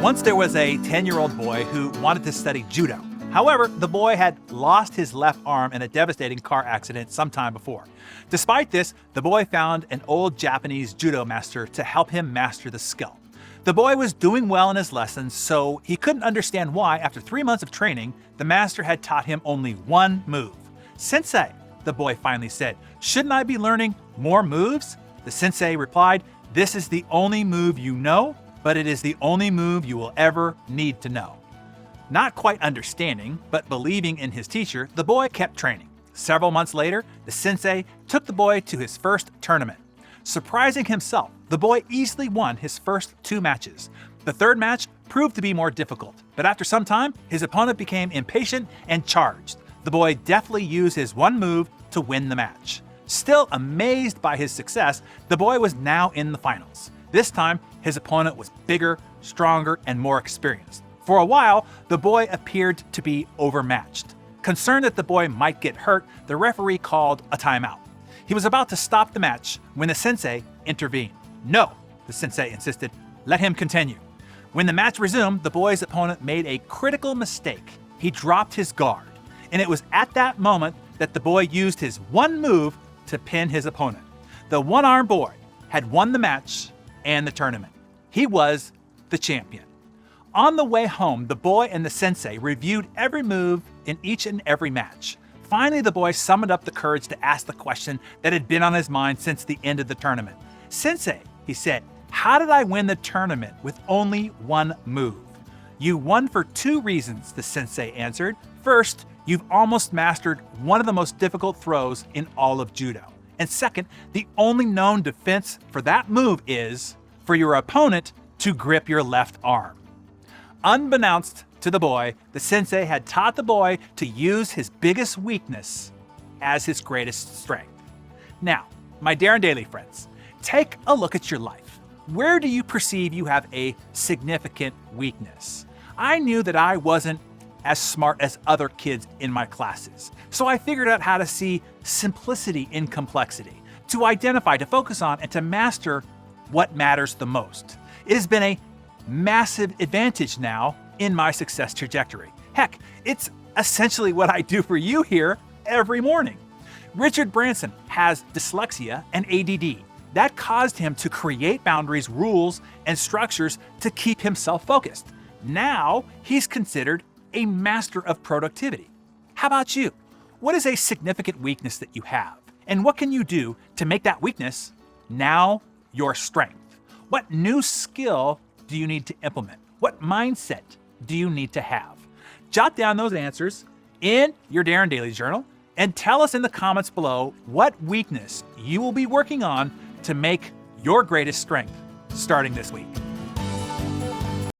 Once there was a 10-year-old boy who wanted to study judo. However, the boy had lost his left arm in a devastating car accident some time before. Despite this, the boy found an old Japanese judo master to help him master the skill. The boy was doing well in his lessons, so he couldn't understand why, after 3 months of training, the master had taught him only one move. "Sensei," the boy finally said, "shouldn't I be learning more moves?" The sensei replied, "This is the only move you know, but it is the only move you will ever need to know." Not quite understanding, but believing in his teacher, the boy kept training. Several months later, the sensei took the boy to his first tournament. Surprising himself, the boy easily won his first 2 matches. The third match proved to be more difficult, but after some time, his opponent became impatient and charged. The boy deftly used his one move to win the match. Still amazed by his success, the boy was now in the finals. This time, his opponent was bigger, stronger, and more experienced. For a while, the boy appeared to be overmatched. Concerned that the boy might get hurt, the referee called a timeout. He was about to stop the match when the sensei intervened. "No," the sensei insisted, "let him continue." When the match resumed, the boy's opponent made a critical mistake. He dropped his guard, and it was at that moment that the boy used his one move to pin his opponent. The one-armed boy had won the match and the tournament. He was the champion. On the way home, the boy and the sensei reviewed every move in each and every match. Finally, the boy summoned up the courage to ask the question that had been on his mind since the end of the tournament. "Sensei," he said, "how did I win the tournament with only one move?" "You won for 2 reasons," the sensei answered. "First, you've almost mastered one of the most difficult throws in all of judo. And second, the only known defense for that move is for your opponent to grip your left arm." Unbeknownst to the boy, the sensei had taught the boy to use his biggest weakness as his greatest strength. Now, my Darren Daily friends, take a look at your life. Where do you perceive you have a significant weakness? I knew that I wasn't as smart as other kids in my classes, so I figured out how to see simplicity in complexity, to identify, to focus on, and to master what matters the most. It has been a massive advantage now in my success trajectory. Heck, it's essentially what I do for you here every morning. Richard Branson has dyslexia and ADD. That caused him to create boundaries, rules, and structures to keep himself focused. Now he's considered a master of productivity. How about you? What is a significant weakness that you have? And what can you do to make that weakness now your strength? What new skill do you need to implement? What mindset do you need to have? Jot down those answers in your Darren Daily Journal and tell us in the comments below what weakness you will be working on to make your greatest strength starting this week.